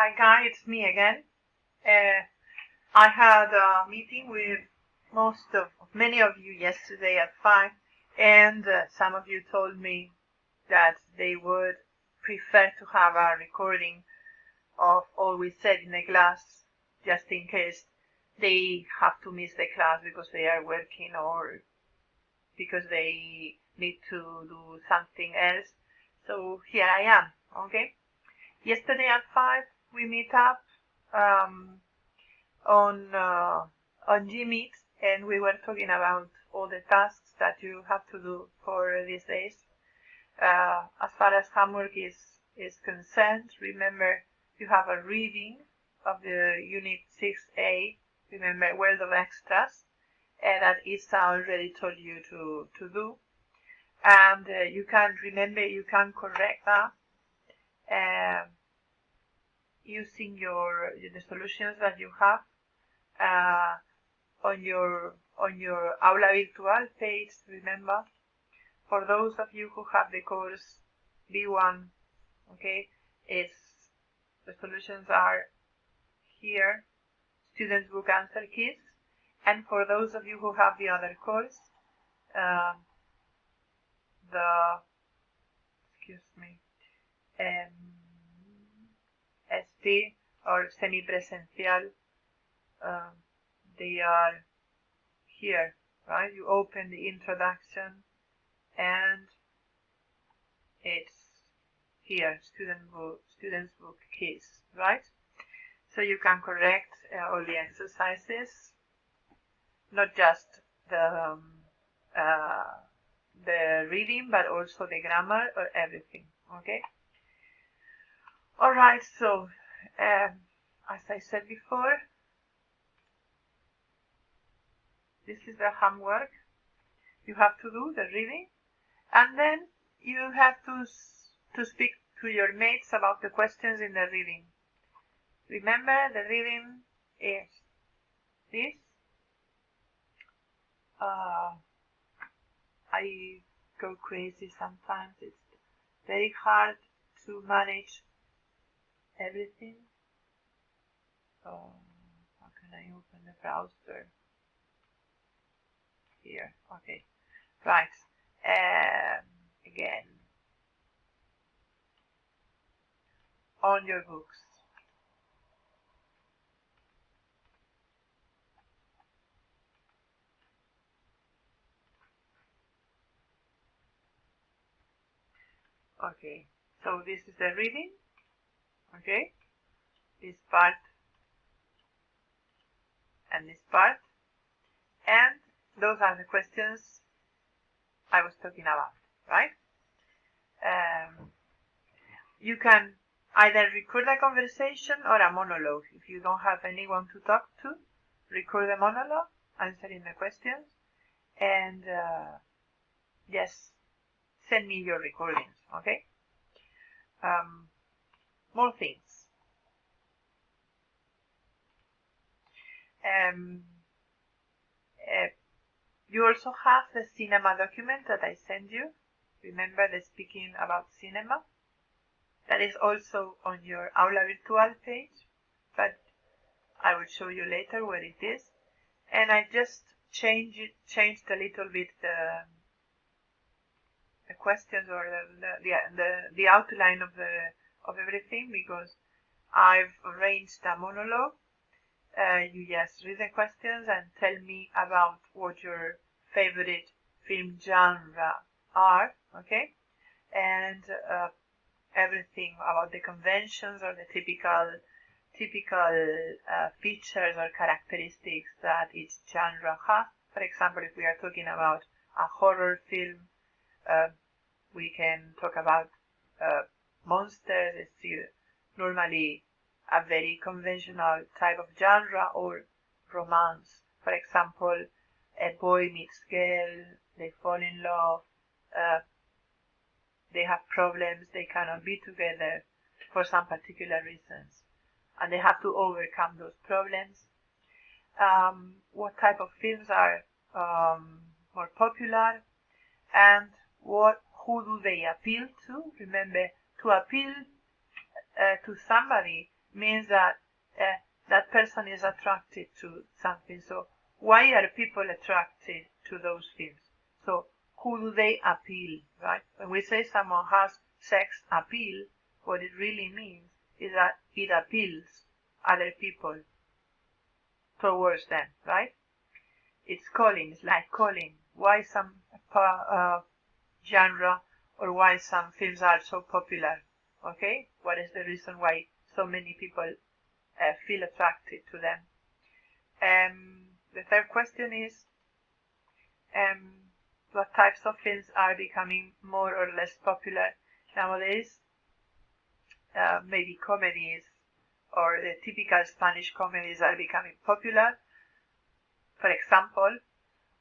Hi guys, it's me again. I had a meeting with many of you yesterday at 5, and some of you told me that they would prefer to have a recording of all we said in the class, just in case they have to miss the class because they are working or because they need to do something else. So here I am, okay? Yesterday at 5, we meet up on Gmeet, and we were talking about all the tasks that you have to do for these days. As far as homework is concerned, remember you have a reading of the Unit 6A, remember World of Extras, that Isa already told you to do. And you can correct that using the solutions that you have on your Aula Virtual page. Remember, for those of you who have the course B1, okay, the solutions are here, Students Book Answer Keys, and for those of you who have the other course, ST or semi-presencial, they are here, right? You open the introduction and it's here, Students Book Keys, right? So you can correct all the exercises, not just the reading, but also the grammar or everything, okay? All right, so as I said before, this is the homework. You have to do the reading, and then you have to speak to your mates about the questions in the reading. Remember, the reading is this. I go crazy sometimes. It's very hard to manage everything. How can I open the browser? Here, okay, right. Again, on your books. Okay, so this is the reading, okay, this part and this part, and those are the questions I was talking about, right? You can either record a conversation or a monologue. If you don't have anyone to talk to, record a monologue, answering the questions, and just send me your recordings, okay? More things. You also have the cinema document that I sent you. Remember the speaking about cinema? That is also on your Aula Virtual page, but I will show you later where it is. And I just changed a little bit the questions or the outline of everything, because I've arranged a monologue. You just read the questions and tell me about what your favorite film genre are, okay? And everything about the conventions or the typical features or characteristics that each genre has. For example, if we are talking about a horror film, we can talk about monsters. It's normally a very conventional type of genre, or romance. For example, a boy meets girl, they fall in love, they have problems, they cannot be together for some particular reasons, and they have to overcome those problems. What type of films are more popular, and who do they appeal to? Remember, to appeal to somebody, means that that person is attracted to something. So why are people attracted to those films? So who do they appeal, right? When we say someone has sex appeal, what it really means is that it appeals other people towards them, right? It's calling, it's like calling. Why some genre or why some films are so popular? Okay, what is the reason why so many people feel attracted to them? The third question is what types of films are becoming more or less popular nowadays? Maybe comedies or the typical Spanish comedies are becoming popular, for example,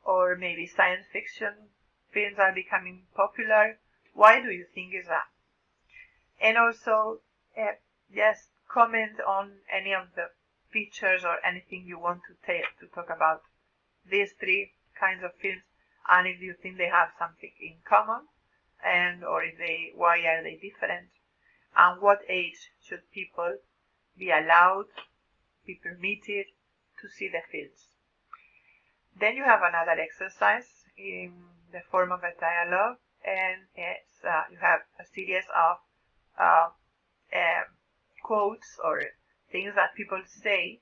or maybe science fiction films are becoming popular. Why do you think is that? And also, just comment on any of the features or anything you want to talk about these three kinds of films, and if you think they have something in common, and or if they why are they different, and what age should people be allowed, be permitted to see the films. Then you have another exercise in the form of a dialogue, and it's, you have a series of uh, quotes or things that people say,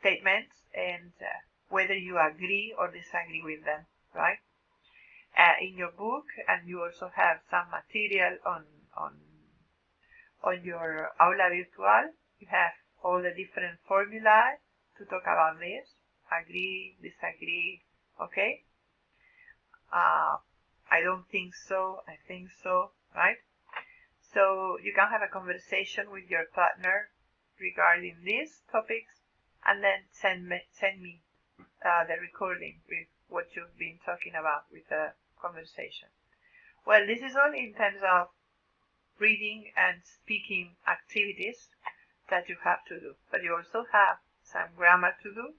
statements, and whether you agree or disagree with them, right? In your book, and you also have some material on your aula virtual. You have all the different formulae to talk about this. Agree, disagree, okay? I don't think so, I think so, right? So you can have a conversation with your partner regarding these topics, and then send me the recording with what you've been talking about with the conversation. Well, this is all in terms of reading and speaking activities that you have to do, but you also have some grammar to do